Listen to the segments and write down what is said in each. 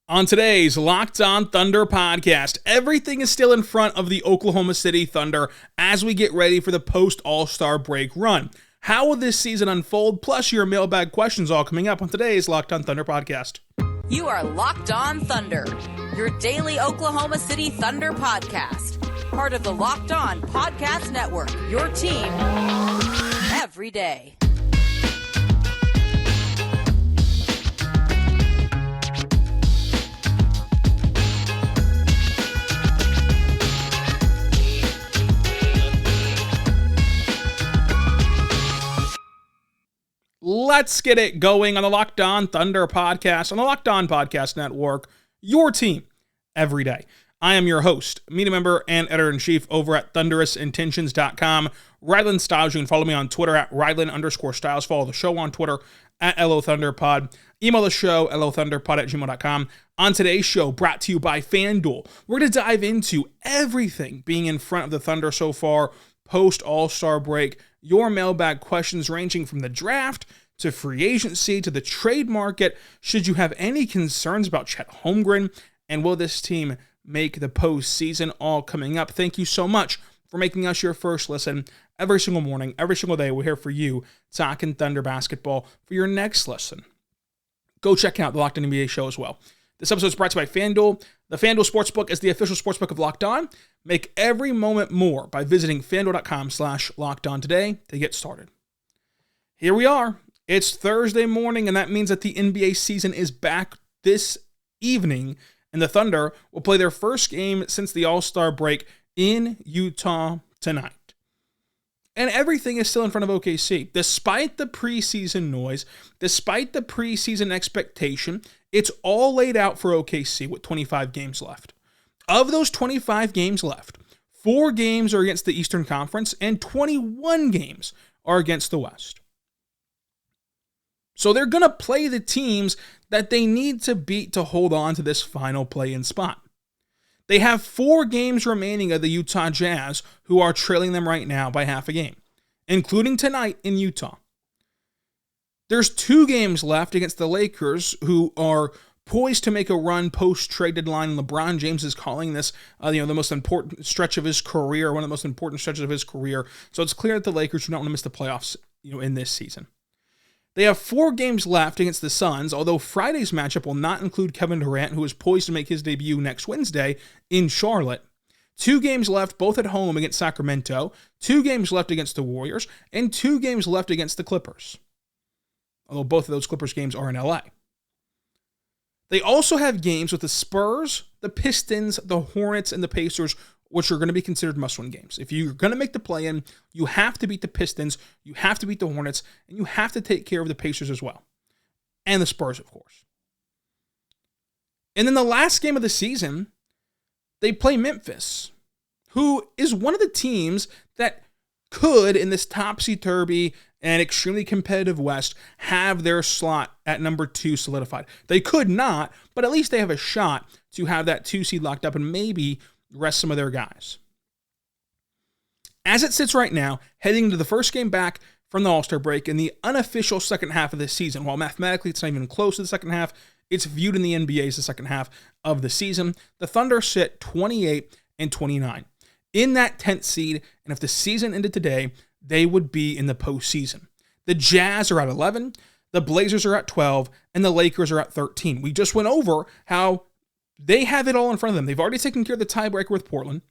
On today's Locked On Thunder podcast, everything is still in front of the Oklahoma City Thunder as we get ready for the post-All-Star break run. How will this season unfold? Plus your mailbag questions all coming up on today's Locked On Thunder podcast. You are Locked On Thunder, your daily Oklahoma City Thunder podcast. Part of the Locked On Podcast Network, your team every day. Let's get it going on the Locked On Thunder podcast on the Locked On Podcast Network, your team every day. I am your host, media member, and editor-in-chief over at thunderousintentions.com, Rylan Stiles. You can follow me on Twitter at Rylan_Stiles. Follow the show on Twitter at LOThunderPod. Email the show, LOThunderPod@gmail.com. On today's show, brought to you by FanDuel, we're going to dive into everything being in front of the Thunder so far, post-All-Star break, your mailbag questions ranging from the draft to free agency to the trade market. Should you have any concerns about Chet Holmgren, and will this team make the postseason, all coming up. Thank you so much for making us your first listen every single morning, every single day. We're here for you, talking Thunder basketball. For your next listen, go check out the Locked On NBA show as well. This episode is brought to you by FanDuel. The FanDuel Sportsbook is the official sportsbook of Locked On. Make every moment more by visiting FanDuel.com/LockedOn today to get started. Here we are. It's Thursday morning, and that means that the NBA season is back this evening, and the Thunder will play their first game since the All-Star break in Utah tonight. And everything is still in front of OKC. Despite the preseason noise, despite the preseason expectation, it's all laid out for OKC with 25 games left. Of those 25 games left, 4 games are against the Eastern Conference and 21 games are against the West. So they're going to play the teams that they need to beat to hold on to this final play-in spot. They have 4 games remaining of the Utah Jazz, who are trailing them right now by half a game, including tonight in Utah. There's 2 games left against the Lakers, who are poised to make a run post-trade deadline. LeBron James is calling this the most important stretch of his career, one of the most important stretches of his career. So it's clear that the Lakers do not want to miss the playoffs in this season. They have 4 games left against the Suns, although Friday's matchup will not include Kevin Durant, who is poised to make his debut next Wednesday in Charlotte. 2 games left, both at home against Sacramento, 2 games left against the Warriors, and 2 games left against the Clippers, although both of those Clippers games are in LA. They also have games with the Spurs, the Pistons, the Hornets, and the Pacers, which are going to be considered must-win games. If you're going to make the play-in, you have to beat the Pistons, you have to beat the Hornets, and you have to take care of the Pacers as well. And the Spurs, of course. And then the last game of the season, they play Memphis, who is one of the teams that could, in this topsy-turvy and extremely competitive West, have their slot at number 2 solidified. They could not, but at least they have a shot to have that 2 seed locked up and maybe rest some of their guys. As it sits right now, heading into the first game back from the All-Star break in the unofficial second half of this season, while mathematically it's not even close to the second half, it's viewed in the NBA as the second half of the season. The Thunder sit 28-29 in that 10th seed, and if the season ended today, they would be in the postseason. The Jazz are at 11, the Blazers are at 12, and the Lakers are at 13. We just went over how they have it all in front of them. They've already taken care of the tiebreaker with Portland.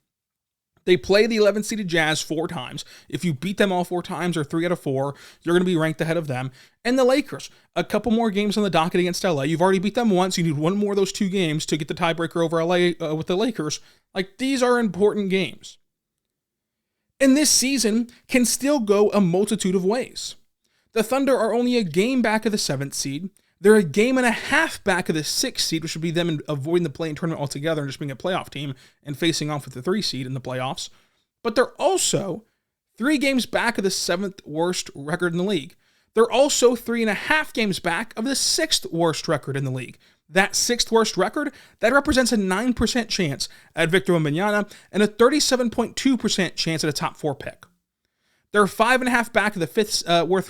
They play the 11th-seeded Jazz 4 times. If you beat them all 4 times or 3 out of 4, you're going to be ranked ahead of them. And the Lakers, a couple more games on the docket against LA. You've already beat them once. You need one more of those 2 games to get the tiebreaker over LA with the Lakers. These are important games. And this season can still go a multitude of ways. The Thunder are only a game back of the 7th seed. They're a game and a half back of the 6th seed, which would be them avoiding the play-in tournament altogether and just being a playoff team and facing off with the 3 seed in the playoffs. But they're also 3 games back of the 7th worst record in the league. They're also 3.5 games back of the 6th worst record in the league. That 6th worst record, that represents a 9% chance at Victor Wembanyama and a 37.2% chance at a top 4 pick. They're 5.5 back of the fifth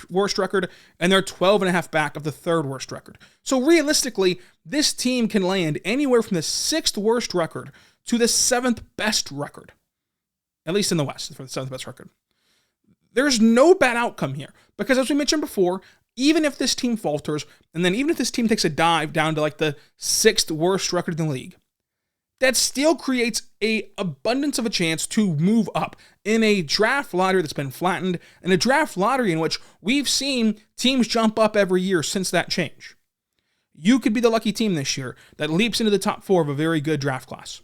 worst record, and they're 12.5 back of the third worst record. So realistically, this team can land anywhere from the 6th worst record to the 7th best record, at least in the West, for the 7th best record. There's no bad outcome here, because as we mentioned before, even if this team falters, and then even if this team takes a dive down to like the 6th worst record in the league, that still creates an abundance of a chance to move up in a draft lottery that's been flattened, and a draft lottery in which we've seen teams jump up every year since that change. You could be the lucky team this year that leaps into the top 4 of a very good draft class.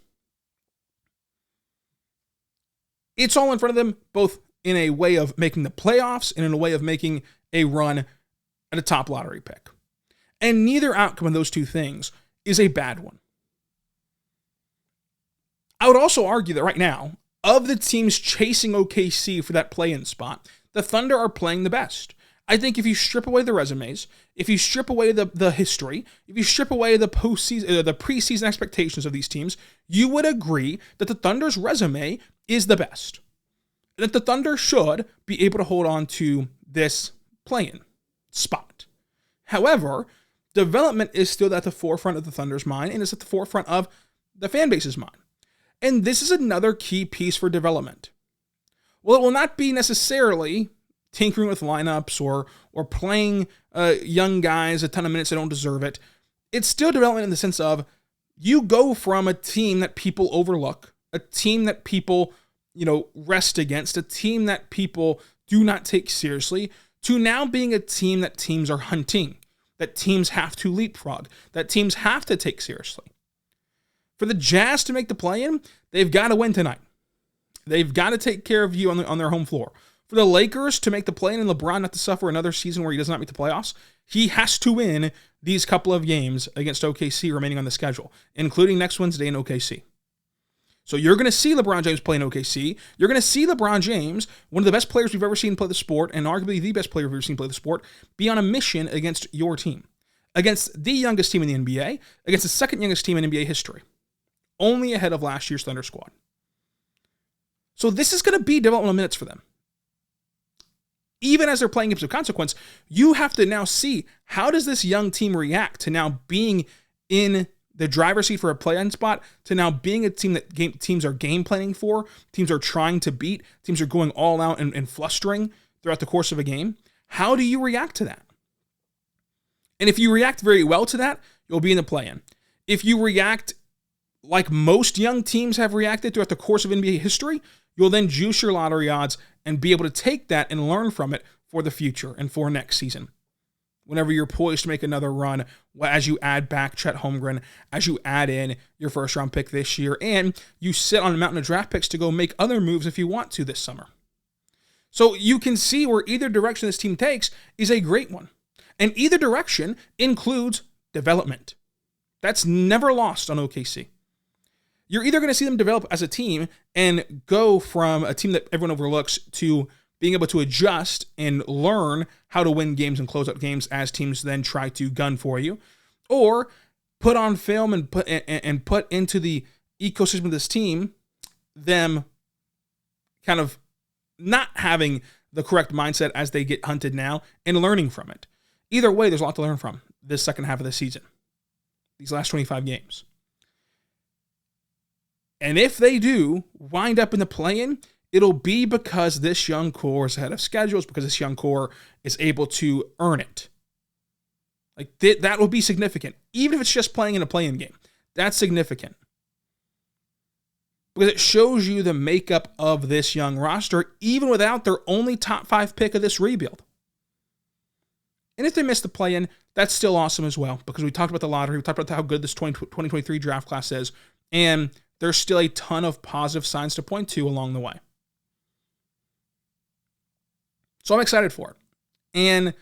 It's all in front of them, both in a way of making the playoffs and in a way of making a run at a top lottery pick. And neither outcome of those two things is a bad one. I would also argue that right now, of the teams chasing OKC for that play-in spot, the Thunder are playing the best. I think if you strip away the resumes, if you strip away the history, if you strip away the preseason expectations of these teams, you would agree that the Thunder's resume is the best. That the Thunder should be able to hold on to this play-in spot. However, development is still at the forefront of the Thunder's mind, and it's at the forefront of the fan base's mind. And this is another key piece for development. Well, it will not be necessarily tinkering with lineups or playing young guys a ton of minutes that don't deserve it. It's still development in the sense of you go from a team that people overlook, a team that people, rest against, a team that people do not take seriously, to now being a team that teams are hunting, that teams have to leapfrog, that teams have to take seriously. For the Jazz to make the play-in, they've got to win tonight. They've got to take care of you on their home floor. For the Lakers to make the play-in and LeBron not to suffer another season where he does not make the playoffs, he has to win these couple of games against OKC remaining on the schedule, including next Wednesday in OKC. So you're going to see LeBron James play in OKC. You're going to see LeBron James, one of the best players we've ever seen play the sport, and arguably the best player we've ever seen play the sport, be on a mission against your team. Against the youngest team in the NBA, against the second youngest team in NBA history. Only ahead of last year's Thunder squad. So this is going to be developmental minutes for them. Even as they're playing games of consequence, you have to now see how does this young team react to now being in the driver's seat for a play-in spot, to now being a team that teams are game planning for, teams are trying to beat, teams are going all out and flustering throughout the course of a game. How do you react to that? And if you react very well to that, you'll be in the play-in. If you react like most young teams have reacted throughout the course of NBA history, you'll then juice your lottery odds and be able to take that and learn from it for the future and for next season. Whenever you're poised to make another run, as you add back Chet Holmgren, as you add in your first-round pick this year, and you sit on a mountain of draft picks to go make other moves if you want to this summer. So you can see where either direction this team takes is a great one. And either direction includes development. That's never lost on OKC. You're either going to see them develop as a team and go from a team that everyone overlooks to being able to adjust and learn how to win games and close out games as teams then try to gun for you, or put on film and put into the ecosystem of this team them kind of not having the correct mindset as they get hunted now and learning from it. Either way, there's a lot to learn from this second half of the season, these last 25 games. And if they do wind up in the play-in, it'll be because this young core is ahead of schedules, because this young core is able to earn it. Like that will be significant. Even if it's just playing in a play-in game, that's significant. Because it shows you the makeup of this young roster, even without their only top 5 pick of this rebuild. And if they miss the play-in, that's still awesome as well, because we talked about the lottery, we talked about how good this 2023 draft class is, and there's still a ton of positive signs to point to along the way. So I'm excited for it. And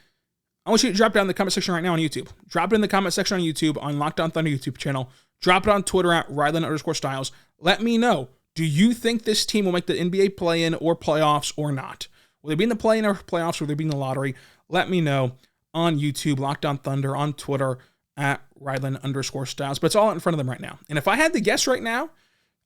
I want you to drop down in the comment section right now on YouTube. Drop it in the comment section on YouTube, on Locked On Thunder YouTube channel. Drop it on Twitter at Ryland_Styles. Let me know. Do you think this team will make the NBA play-in or playoffs or not? Will they be in the play-in or playoffs, or will they be in the lottery? Let me know on YouTube, Locked On Thunder, on Twitter at Ryland_Styles. But it's all out in front of them right now. And if I had to guess right now,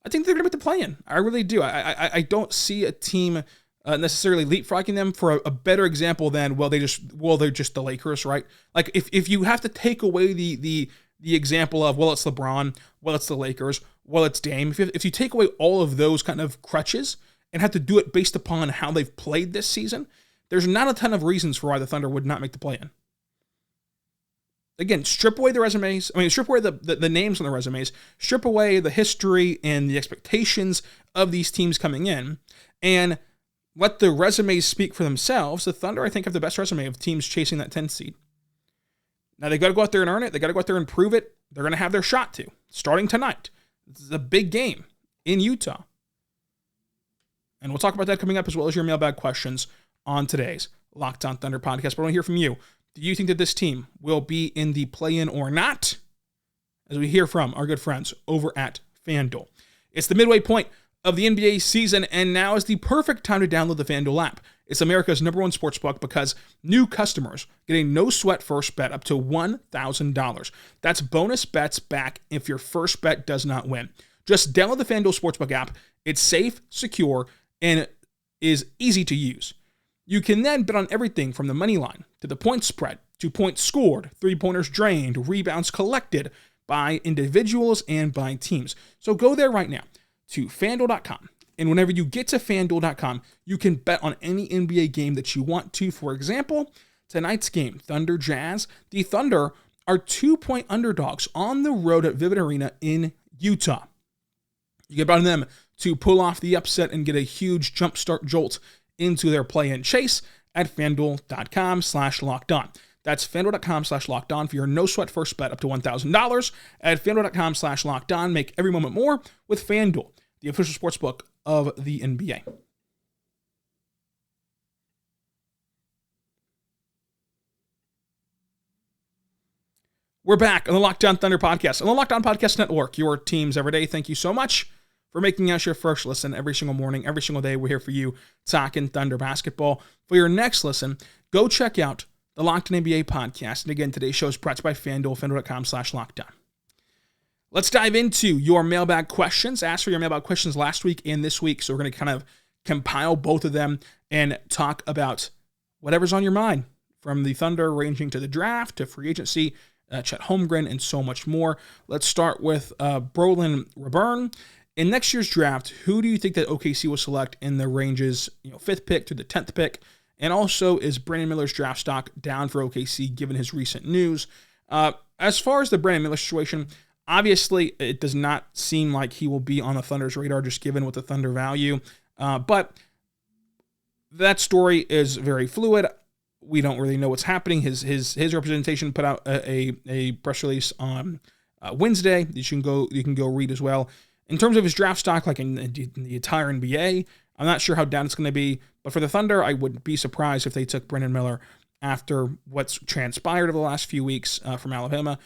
I think they're going to make the play-in. I really do. I don't see a team necessarily leapfrogging them for a better example than, they're just the Lakers, right? Like if you have to take away the example of, it's LeBron, it's the Lakers, it's Dame. If you take away all of those kind of crutches and have to do it based upon how they've played this season, there's not a ton of reasons for why the Thunder would not make the play-in. Again, strip away the resumes. Strip away the names on the resumes. Strip away the history and the expectations of these teams coming in, and let the resumes speak for themselves. The Thunder, I think, have the best resume of teams chasing that 10th seed. Now, they got to go out there and earn it. They got to go out there and prove it. They're going to have their shot to, starting tonight. This is a big game in Utah. And we'll talk about that coming up, as well as your mailbag questions on today's Locked On Thunder podcast. But I want to hear from you. Do you think that this team will be in the play-in or not? As we hear from our good friends over at FanDuel. It's the midway point of the NBA season, and now is the perfect time to download the FanDuel app. It's America's #1 sportsbook because new customers get a no-sweat first bet up to $1,000. That's bonus bets back if your first bet does not win. Just download the FanDuel Sportsbook app. It's safe, secure, and is easy to use. You can then bet on everything from the money line to the point spread to points scored, three-pointers drained, rebounds collected by individuals and by teams. So go there right now to FanDuel.com. And whenever you get to FanDuel.com, you can bet on any NBA game that you want to. For example, tonight's game, Thunder Jazz. The Thunder are 2-point underdogs on the road at Vivint Arena in Utah. You can bet on them to pull off the upset and get a huge jumpstart jolt into their play-in chase at FanDuel.com/lockedon. That's FanDuel.com/lockedon for your no-sweat first bet up to $1,000 at FanDuel.com/lockedon. Make every moment more with FanDuel, the official sportsbook of the NBA. We're back on the Locked On Thunder podcast, on the Locked On Podcast Network, your teams every day. Thank you so much for making us your first listen every single morning, every single day. We're here for you, talking Thunder basketball. For your next listen, go check out the Locked On NBA podcast. And again, today's show is brought to you by FanDuel, FanDuel.com/lockedon. Let's dive into your mailbag questions. Ask for your mailbag questions last week and this week, so we're going to kind of compile both of them and talk about whatever's on your mind, from the Thunder ranging to the draft to free agency, Chet Holmgren, and so much more. Let's start with Brolin Reburn. In next year's draft, who do you think that OKC will select in the ranges, 5th pick to the 10th pick? And also, is Brandon Miller's draft stock down for OKC given his recent news? As far as the Brandon Miller situation, obviously it does not seem like he will be on the Thunder's radar, just given what the Thunder value. But that story is very fluid. We don't really know what's happening. His representation put out a press release on Wednesday. You can go read as well. In terms of his draft stock, like in the entire NBA, I'm not sure how down it's going to be. But for the Thunder, I wouldn't be surprised if they took Brandon Miller after what's transpired over the last few weeks from Alabama.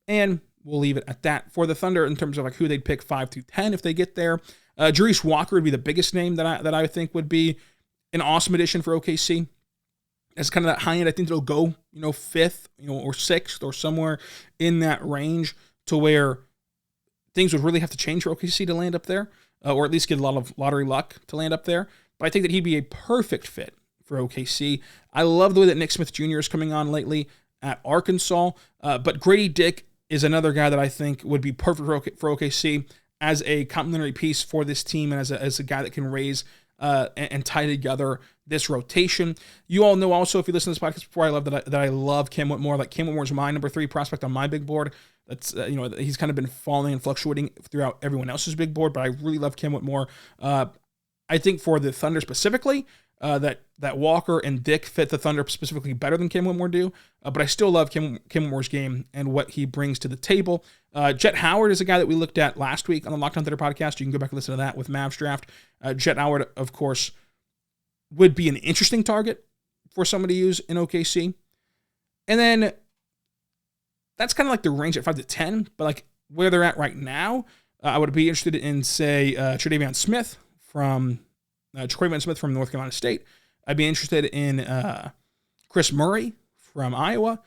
And we'll leave it at that. For the Thunder, in terms of like who they'd pick 5 through 10 if they get there, Jerice Walker would be the biggest name that I think would be an awesome addition for OKC. As kind of that high end, I think they'll go 5th, or 6th, or somewhere in that range, to where things would really have to change for OKC to land up there, or at least get a lot of lottery luck to land up there. But I think that he'd be a perfect fit for OKC. I love the way that Nick Smith Jr. is coming on lately at Arkansas. But Grady Dick is another guy that I think would be perfect for OKC as a complementary piece for this team, and as a guy that can raise and tie together this rotation. You all know also, if you listen to this podcast before, I love that I love Cam Whitmore. Like, Cam Whitmore is my number 3 prospect on my big board. That's he's kind of been falling and fluctuating throughout everyone else's big board, but I really love Cam Whitmore. I think for the Thunder specifically, that Walker and Dick fit the Thunder specifically better than Cam Whitmore do. But I still love Cam Whitmore's game and what he brings to the table. Jet Howard is a guy that we looked at last week on the Locked On Thunder podcast. You can go back and listen to that with Mavs Draft. Jet Howard, of course, would be an interesting target for somebody to use in OKC. And then that's kind of like the range at 5 to 10, but like where they're at right now, I would be interested in, say, Tre'Davion Smith from North Carolina State. I'd be interested in Chris Murray from Iowa.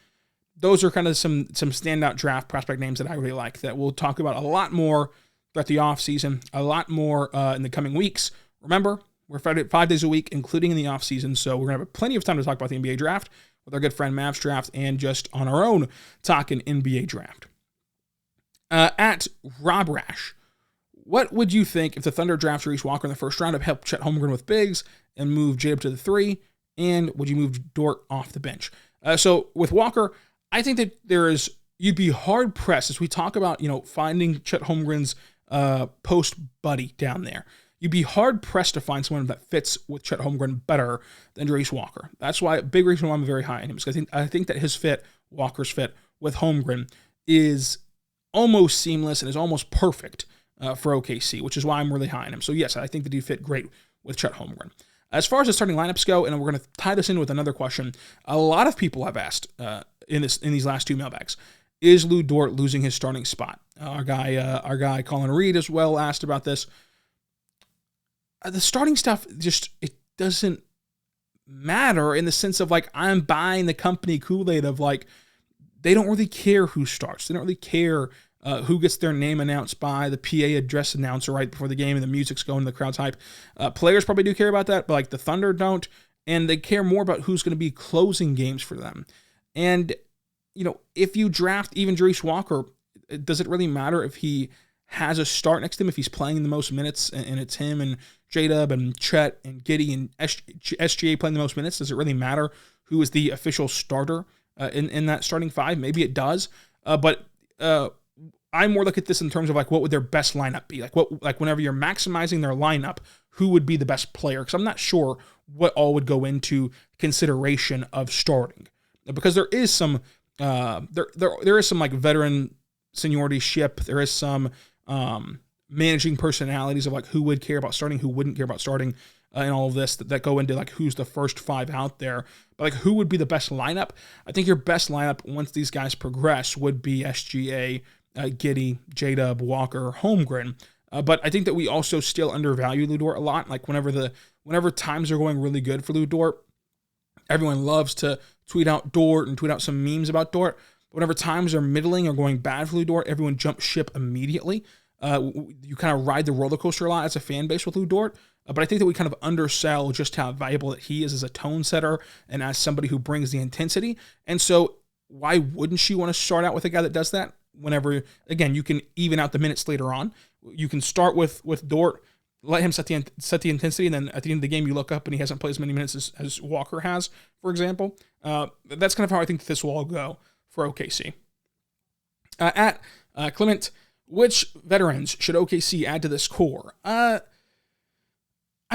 Those are kind of some standout draft prospect names that I really like, that we'll talk about a lot more throughout the offseason, a lot more in the coming weeks. Remember, We're 5 days a week, including in the offseason, so we're going to have plenty of time to talk about the NBA draft with our good friend Mavs Draft and just on our own talking NBA draft. At Rob Rash, what would you think if the Thunder draft Jarace Walker in the first round to help Chet Holmgren with bigs and move Jay up to the 3? And would you move Dort off the bench? So with Walker, I think that you'd be hard pressed as we talk about, finding Chet Holmgren's post buddy down there. You'd be hard pressed to find someone that fits with Chet Holmgren better than Jarace Walker. That's why big reason why I'm very high on him. Because I think that his fit, Walker's fit with Holmgren, is almost seamless and is almost perfect for OKC, which is why I'm really high on him. So yes, I think that he'd fit great with Chet Holmgren. As far as the starting lineups go, and we're going to tie this in with another question, a lot of people have asked in these last two mailbags, is Lu Dort losing his starting spot? Our guy Colin Reed as well asked about this. The starting stuff it doesn't matter in the sense of I'm buying the company Kool-Aid of they don't really care who starts. They don't really care who gets their name announced by the PA address announcer right before the game and the music's going, the crowd's hype. Players probably do care about that, but the Thunder don't, and they care more about who's going to be closing games for them. And, if you draft even Jarace Walker, does it really matter if he has a start next to him, if he's playing the most minutes, and it's him and J-Dub and Chet and Giddey and SGA playing the most minutes? Does it really matter who is the official starter in that starting five? Maybe it does, but I more look at this in terms of what would their best lineup be? Whenever you're maximizing their lineup, who would be the best player? Because I'm not sure what all would go into consideration of starting, because there is some there is some veteran seniority ship. There is some managing personalities of who would care about starting, who wouldn't care about starting, and all of this that go into who's the first five out there. But who would be the best lineup? I think your best lineup once these guys progress would be SGA, Giddey, J-Dub, Walker, Holmgren. But I think that we also still undervalue Lu Dort a lot. Whenever times are going really good for Lu Dort, everyone loves to tweet out Dort and tweet out some memes about Dort. But whenever times are middling or going bad for Lu Dort, everyone jumps ship immediately. You kind of ride the roller coaster a lot as a fan base with Lu Dort. But I think that we kind of undersell just how valuable that he is as a tone setter and as somebody who brings the intensity. And so why wouldn't you want to start out with a guy that does that? Whenever, again, you can even out the minutes later on. You can start with Dort, let him set the intensity, and then at the end of the game, you look up and he hasn't played as many minutes as Walker has, for example. That's kind of how I think that this will all go for OKC. At Clement, which veterans should OKC add to this core? I'm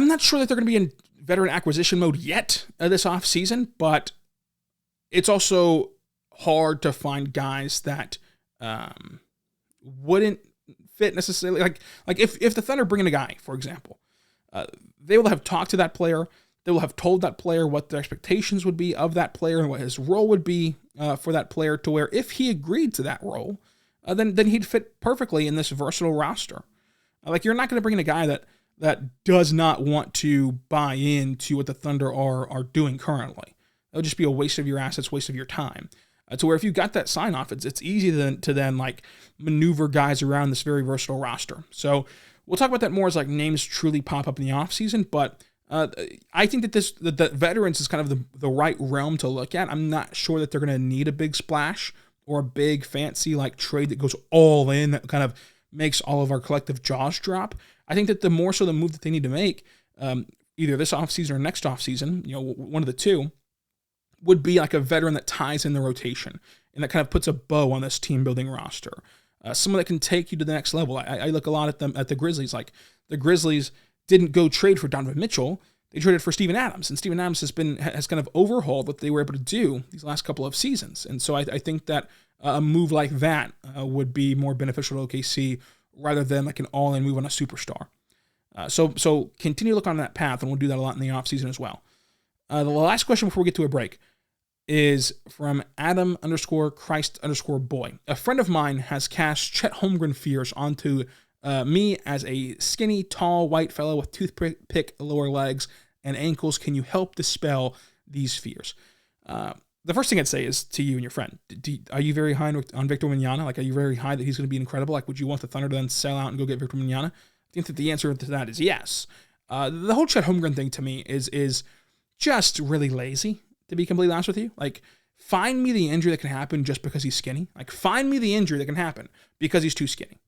not sure that they're going to be in veteran acquisition mode yet this offseason, but it's also hard to find guys that wouldn't fit necessarily. If the Thunder bring in a guy, for example, they will have talked to that player. They will have told that player what their expectations would be of that player and what his role would be for that player, to where if he agreed to that role, then he'd fit perfectly in this versatile roster. You're not going to bring in a guy that does not want to buy into what the Thunder are doing currently. It'll just be a waste of your assets, waste of your time. To where if you got that sign off, it's easy to then maneuver guys around this very versatile roster. So we'll talk about that more as names truly pop up in the offseason. But I think that the veterans is kind of the right realm to look at. I'm not sure that they're going to need a big splash or a big fancy trade that goes all in, that kind of makes all of our collective jaws drop. I think that the more so the move that they need to make, either this offseason or next offseason, one of the two, would be a veteran that ties in the rotation and that kind of puts a bow on this team building roster. Someone that can take you to the next level. I look a lot at the Grizzlies. The Grizzlies didn't go trade for Donovan Mitchell. They traded for Steven Adams, and Steven Adams has kind of overhauled what they were able to do these last couple of seasons. And so I think that a move like that would be more beneficial to OKC rather than an all-in move on a superstar. So continue to look on that path, and we'll do that a lot in the offseason as well. The last question before we get to a break is from Adam_Christ_boy. A friend of mine has cast Chet Holmgren fears onto me as a skinny, tall, white fellow with toothpick lower legs and ankles. Can you help dispel these fears? The first thing I'd say is to you and your friend, are you very high on Victor Wembanyama? Are you very high that he's going to be incredible? Would you want the Thunder to then sell out and go get Victor Wembanyama? I think that the answer to that is yes. The whole Chet Holmgren thing to me is just really lazy, to be completely honest with you. Like, find me the injury that can happen just because he's skinny. Like, find me the injury that can happen because he's too skinny.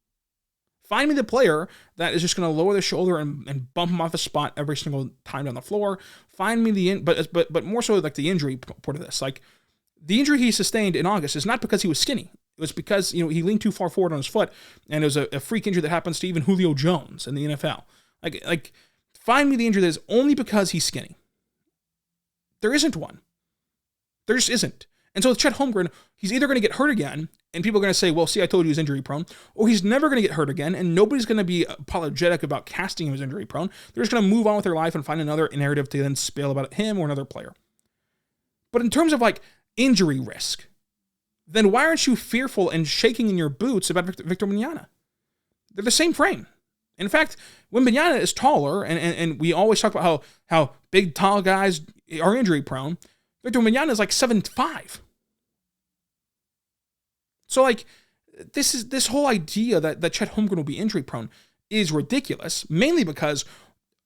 Find me the player that is just going to lower the shoulder and bump him off the spot every single time down the floor. Find me but more so like the injury part of this. Like, the injury he sustained in August is not because he was skinny. It was because, he leaned too far forward on his foot, and it was a freak injury that happens to even Julio Jones in the NFL. Like, find me the injury that is only because he's skinny. There isn't one. There just isn't. And so with Chet Holmgren, he's either going to get hurt again, and people are going to say, well, see, I told you he's injury prone, or he's never going to get hurt again, and nobody's going to be apologetic about casting him as injury prone. They're just going to move on with their life and find another narrative to then spill about him or another player. But in terms of like injury risk, then why aren't you fearful and shaking in your boots about Victor Wembanyama? They're the same frame. In fact, Wembanyama is taller, and we always talk about how big, tall guys are injury prone. Victor Wembanyama is like 7'5". So like, this whole idea that Chet Holmgren will be injury prone is ridiculous, mainly because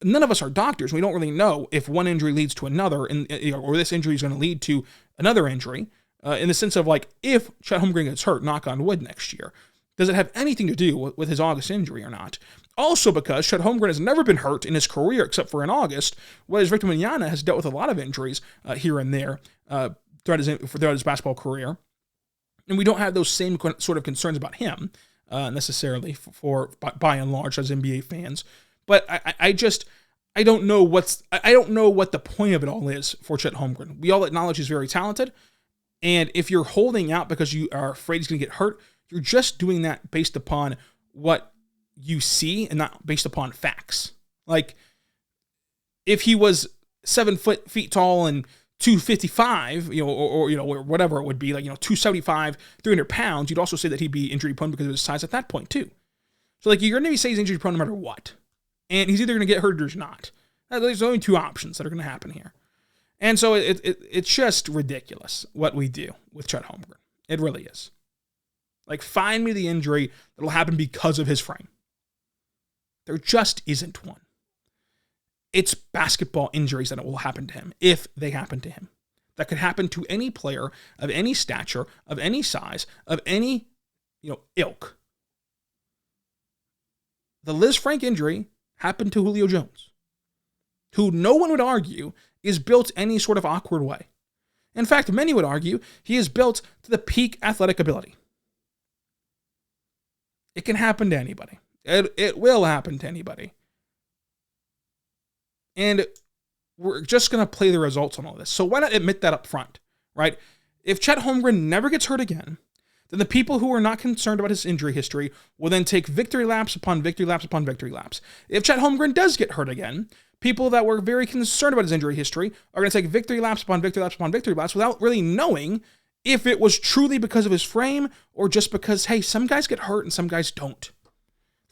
none of us are doctors. We don't really know if one injury leads to another, or this injury is going to lead to another injury, in the sense of like, if Chet Holmgren gets hurt, knock on wood, next year, does it have anything to do with his August injury or not? Also because Chet Holmgren has never been hurt in his career except for in August, whereas Victor Wembanyama has dealt with a lot of injuries here and there throughout his basketball career. And we don't have those same sort of concerns about him necessarily by and large as NBA fans. But I don't know what the point of it all is for Chet Holmgren. We all acknowledge he's very talented, and if you're holding out because you are afraid he's going to get hurt, you're just doing that based upon what you see and not based upon facts. Like, if he was 7 feet tall and 255, or whatever it would be, like, 275, 300 pounds, you'd also say that he'd be injury prone because of his size at that point too. So like, you're going to say he's injury prone no matter what. And he's either going to get hurt or he's not. There's only two options that are going to happen here. And so it's just ridiculous what we do with Chet Holmgren. It really is. Like, find me the injury that will happen because of his frame. There just isn't one. It's basketball injuries that will happen to him, if they happen to him. That could happen to any player of any stature, of any size, of any, ilk. The Liz Frank injury happened to Julio Jones, who no one would argue is built any sort of awkward way. In fact, many would argue he is built to the peak athletic ability. It can happen to anybody. It will happen to anybody. And we're just going to play the results on all this. So why not admit that up front, right? If Chet Holmgren never gets hurt again, then the people who are not concerned about his injury history will then take victory laps upon victory laps upon victory laps. If Chet Holmgren does get hurt again, people that were very concerned about his injury history are going to take victory laps upon victory laps upon victory laps without really knowing if it was truly because of his frame or just because, hey, some guys get hurt and some guys don't.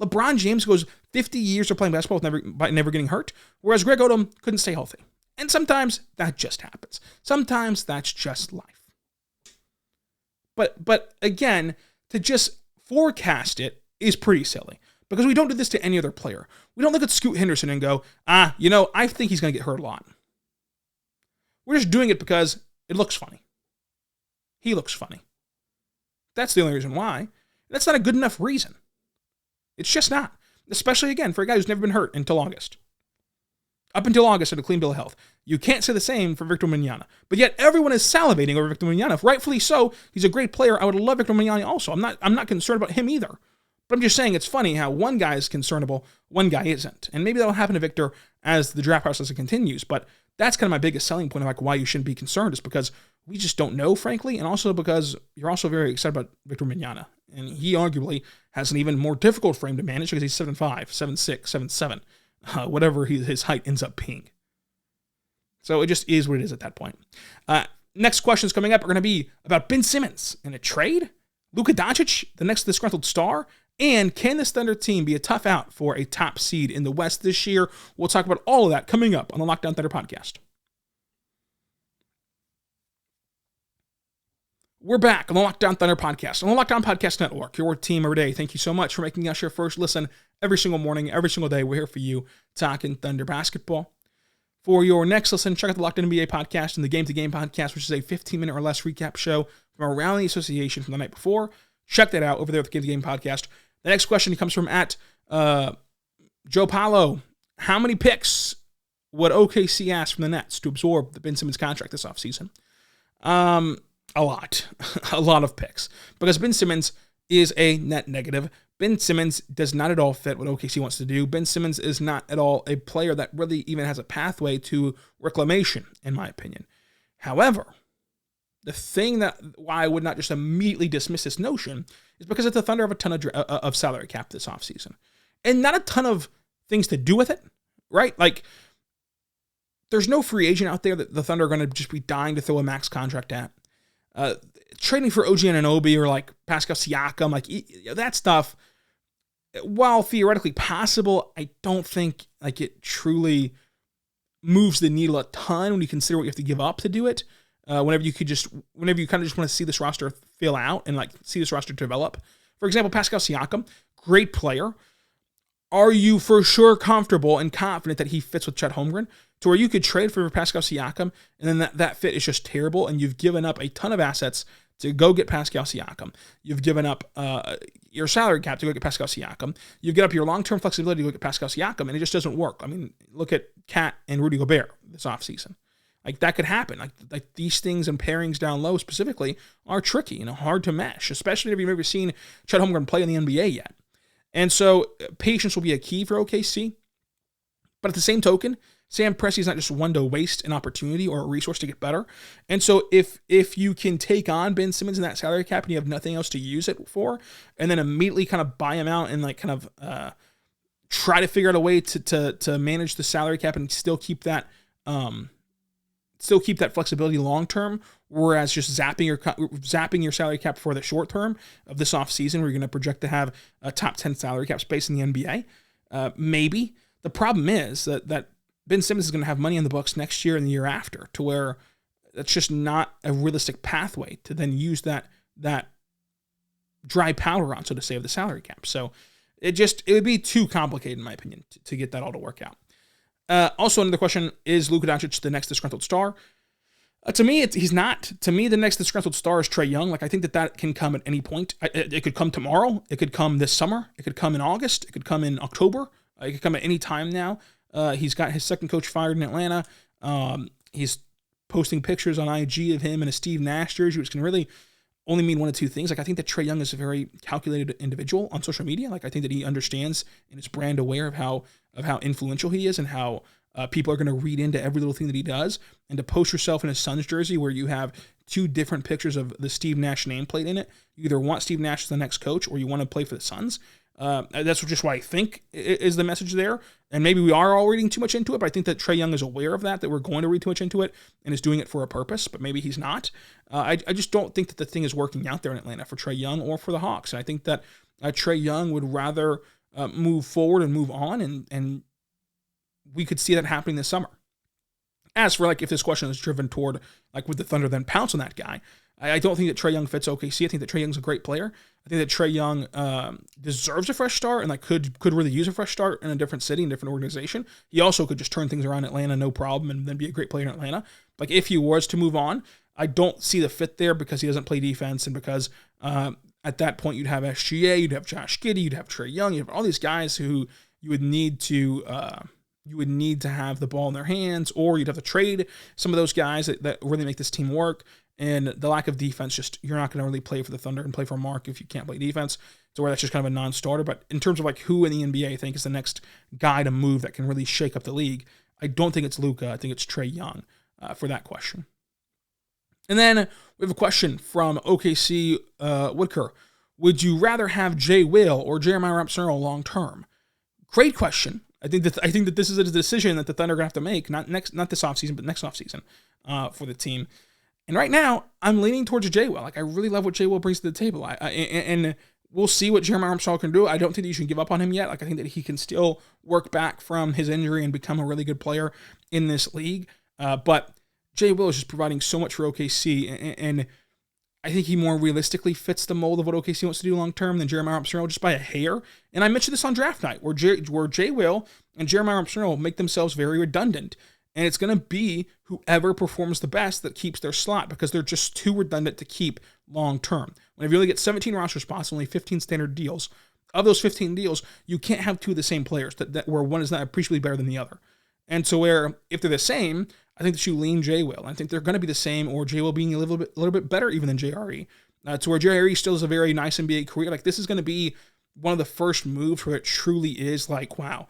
LeBron James goes 50 years of playing basketball by never getting hurt, whereas Greg Odom couldn't stay healthy. And sometimes that just happens. Sometimes that's just life. But again, to just forecast it is pretty silly because we don't do this to any other player. We don't look at Scoot Henderson and go, I think he's going to get hurt a lot. We're just doing it because it looks funny. He looks funny. That's the only reason why. That's not a good enough reason. It's just not. Especially, again, for a guy who's never been hurt until August. Up until August, had a clean bill of health. You can't say the same for Victor Wembanyama. But yet, everyone is salivating over Victor Wembanyama. Rightfully so. He's a great player. I would love Victor Wembanyama also. I'm not concerned about him either. But I'm just saying it's funny how one guy is concernable, one guy isn't. And maybe that'll happen to Victor as the draft process continues. But that's kind of my biggest selling point of like why you shouldn't be concerned is because we just don't know, frankly, and also because you're also very excited about Victor Wembanyama. And he arguably has an even more difficult frame to manage because he's 7'5", 7'6", 7'7", whatever his height ends up being. So it just is what it is at that point. Next questions coming up are going to be about Ben Simmons in a trade, Luka Doncic, the next disgruntled star, and can this Thunder team be a tough out for a top seed in the West this year? We'll talk about all of that coming up on the Lockdown Thunder podcast. We're back on the Locked On Thunder podcast, on the Locked On Podcast Network, your team every day. Thank you so much for making us your first listen every single morning, every single day. We're here for you, talking Thunder basketball. For your next listen, check out the Locked On NBA podcast and the Game to Game podcast, which is a 15-minute or less recap show from around the association from the night before. Check that out over there at the Game to Game podcast. The next question comes from Joe Paulo. How many picks would OKC ask from the Nets to absorb the Ben Simmons contract this offseason? A lot. A lot of picks. Because Ben Simmons is a net negative. Ben Simmons does not at all fit what OKC wants to do. Ben Simmons is not at all a player that really even has a pathway to reclamation, in my opinion. However, the thing that why I would not just immediately dismiss this notion is because the Thunder have a ton of salary cap this offseason. And not a ton of things to do with it, right? Like, there's no free agent out there that the Thunder are going to just be dying to throw a max contract at. Trading for OG Anunoby or like Pascal Siakam, like that stuff, while theoretically possible, I don't think like it truly moves the needle a ton when you consider what you have to give up to do it. Whenever you kind of just want to see this roster fill out and like see this roster develop. For example, Pascal Siakam, great player. Are you for sure comfortable and confident that he fits with Chet Holmgren to where you could trade for Pascal Siakam and then that fit is just terrible and you've given up a ton of assets to go get Pascal Siakam. You've given up your salary cap to go get Pascal Siakam. You've given up your long-term flexibility to go get Pascal Siakam, and it just doesn't work. I mean, look at Kat and Rudy Gobert this offseason. Like, that could happen. Like these things and pairings down low specifically are tricky and hard to mesh, especially if you've never seen Chet Holmgren play in the NBA yet. And so patience will be a key for OKC. But at the same token, Sam Presti is not just one to waste an opportunity or a resource to get better. And so if you can take on Ben Simmons in that salary cap and you have nothing else to use it for, and then immediately kind of buy him out and like kind of try to figure out a way to manage the salary cap and still keep that flexibility long term, whereas just zapping your salary cap for the short term of this offseason where you're going to project to have a top 10 salary cap space in the NBA, maybe. The problem is that Ben Simmons is going to have money in the books next year and the year after, to where that's just not a realistic pathway to then use that dry powder on, so to say, of the salary cap. So it would be too complicated, in my opinion, to get that all to work out. Also, another question, is Luka Doncic the next disgruntled star? To me, he's not. To me, the next disgruntled star is Trae Young. Like, I think that can come at any point. It could come tomorrow. It could come this summer. It could come in August. It could come in October. It could come at any time now. He's got his second coach fired in Atlanta. He's posting pictures on IG of him in a Steve Nash jersey, which can really only mean one of two things. Like, I think that Trae Young is a very calculated individual on social media. Like, I think that he understands and is brand aware of how influential he is and how people are going to read into every little thing that he does. And to post yourself in a Suns jersey where you have two different pictures of the Steve Nash nameplate in it, you either want Steve Nash as the next coach or you want to play for the Suns. That's just what I think is the message there. And maybe we are all reading too much into it, but I think that Trae Young is aware of that we're going to read too much into it and is doing it for a purpose, but maybe he's not. I just don't think that the thing is working out there in Atlanta for Trae Young or for the Hawks. And I think that Trae Young would rather move forward and move on, and we could see that happening this summer. As for, like, if this question is driven toward, like, would the Thunder then pounce on that guy? I don't think that Trae Young fits OKC. I think that Trae Young's a great player. I think that Trae Young deserves a fresh start and like could really use a fresh start in a different city and different organization. He also could just turn things around in Atlanta, no problem, and then be a great player in Atlanta. Like, if he was to move on, I don't see the fit there because he doesn't play defense and because at that point you'd have SGA, you'd have Josh Giddey, you'd have Trae Young, you'd have all these guys who you would need to have the ball in their hands, or you'd have to trade some of those guys that really make this team work. And the lack of defense, just you're not going to really play for the Thunder and play for Mark if you can't play defense. So where that's just kind of a non-starter. But in terms of like who in the NBA I think is the next guy to move that can really shake up the league, I don't think it's Luka. I think it's Trae Young for that question. And then we have a question from OKC Whitaker. Would you rather have JayWill or Jeremiah Robinson-Earl long term? Great question. I think that this is a decision that the Thunder are going to have to make, not this offseason, but next offseason for the team. And right now, I'm leaning towards JayWill. Like, I really love what JayWill brings to the table. And we'll see what Jeremiah Armstrong can do. I don't think that you should give up on him yet. Like, I think that he can still work back from his injury and become a really good player in this league. But JayWill is just providing so much for OKC. And I think he more realistically fits the mold of what OKC wants to do long term than Jeremiah Robinson-Earl just by a hair. And I mentioned this on draft night where JayWill and Jeremiah Robinson-Earl make themselves very redundant. And it's going to be whoever performs the best that keeps their slot because they're just too redundant to keep long term. Whenever you only get 17 roster spots, only 15 standard deals, of those 15 deals, you can't have two of the same players that where one is not appreciably better than the other. And so where if they're the same, I think that you lean JayWill. I think they're going to be the same, or JayWill being a little bit better even than JRE. To where JRE still has a very nice NBA career. Like this is going to be one of the first moves where it truly is like, wow,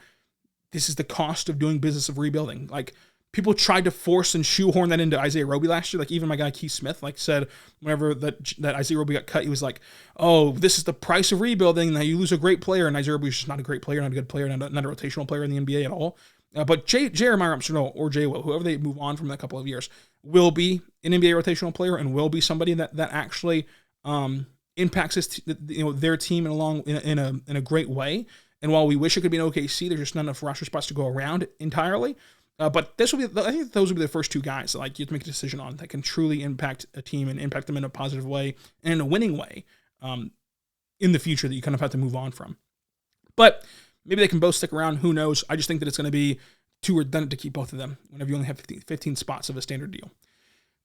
this is the cost of doing business of rebuilding. Like people tried to force and shoehorn that into Isaiah Roby last year. Like even my guy Keith Smith said whenever that Isaiah Roby got cut, he was like, oh, this is the price of rebuilding. Now you lose a great player, and Isaiah Roby is just not a great player, not a good player, not a rotational player in the NBA at all. But Jeremiah Robinson-Earl or JayWill, whoever they move on from in a couple of years, will be an NBA rotational player and will be somebody that actually impacts their team in a great way. And while we wish it could be an OKC, there's just not enough roster spots to go around entirely. But I think those would be the first two guys that you have to make a decision on that can truly impact a team and impact them in a positive way and in a winning way in the future that you kind of have to move on from. But maybe they can both stick around. Who knows? I just think that it's going to be too redundant to keep both of them whenever you only have 15 spots of a standard deal.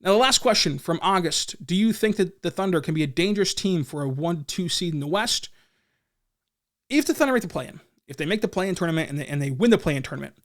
Now, the last question from August. Do you think that the Thunder can be a dangerous team for a 1-2 seed in the West? If the Thunder make the play-in, if they make the play-in tournament and they win the play-in tournament,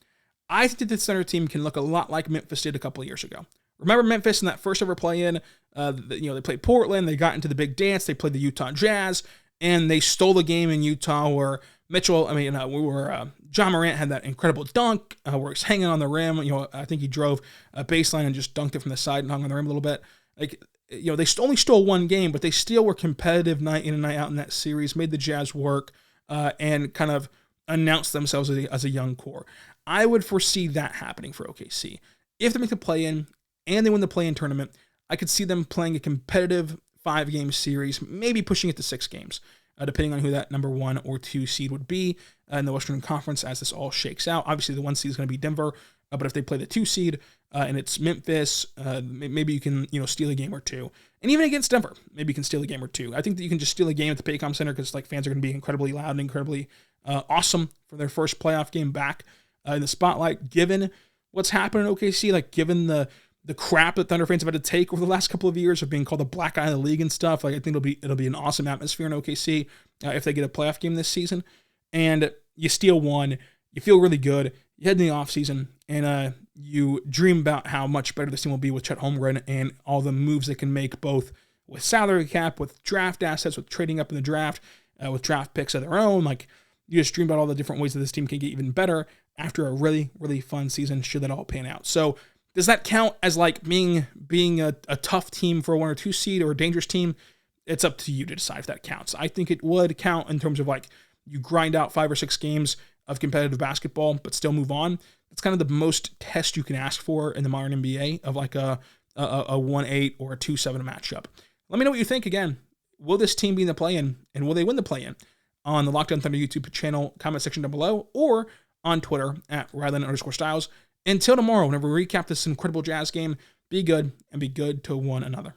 I think that this Thunder team can look a lot like Memphis did a couple of years ago. Remember Memphis in that first ever play-in? They played Portland. They got into the big dance. They played the Utah Jazz, and they stole the game in Utah where John Morant had that incredible dunk where he's hanging on the rim. I think he drove a baseline and just dunked it from the side and hung on the rim a little bit. They only stole one game, but they still were competitive night in and night out in that series, made the Jazz work, and kind of announced themselves as a young core. I would foresee that happening for OKC. If they make the play-in and they win the play-in tournament, I could see them playing a competitive 5-game series, maybe pushing it to 6 games. Depending on who that number 1 or 2 seed would be in the Western Conference as this all shakes out. Obviously, the 1 seed is going to be Denver, but if they play the 2 seed and it's Memphis, maybe you can steal a game or two. And even against Denver, maybe you can steal a game or two. I think that you can just steal a game at the Paycom Center because fans are going to be incredibly loud and incredibly awesome for their first playoff game back in the spotlight, given what's happened in OKC, given the crap that Thunder fans have had to take over the last couple of years of being called the black eye of the league and stuff. I think it'll be an awesome atmosphere in OKC if they get a playoff game this season. And you steal one, you feel really good. You head in the offseason and you dream about how much better this team will be with Chet Holmgren and all the moves they can make, both with salary cap, with draft assets, with trading up in the draft, with draft picks of their own. You just dream about all the different ways that this team can get even better after a really, really fun season should that all pan out. So does that count as being a tough team for a 1 or 2 seed or a dangerous team? It's up to you to decide if that counts. I think it would count in terms of you grind out 5 or 6 games of competitive basketball, but still move on. That's kind of the most test you can ask for in the modern NBA of a 1-8 or a 2-7 matchup. Let me know what you think. Again, will this team be in the play-in and will they win the play-in? On the Locked On Thunder YouTube channel, comment section down below, or on Twitter at Ryland_Styles. Until tomorrow, whenever we recap this incredible Jazz game, be good and be good to one another.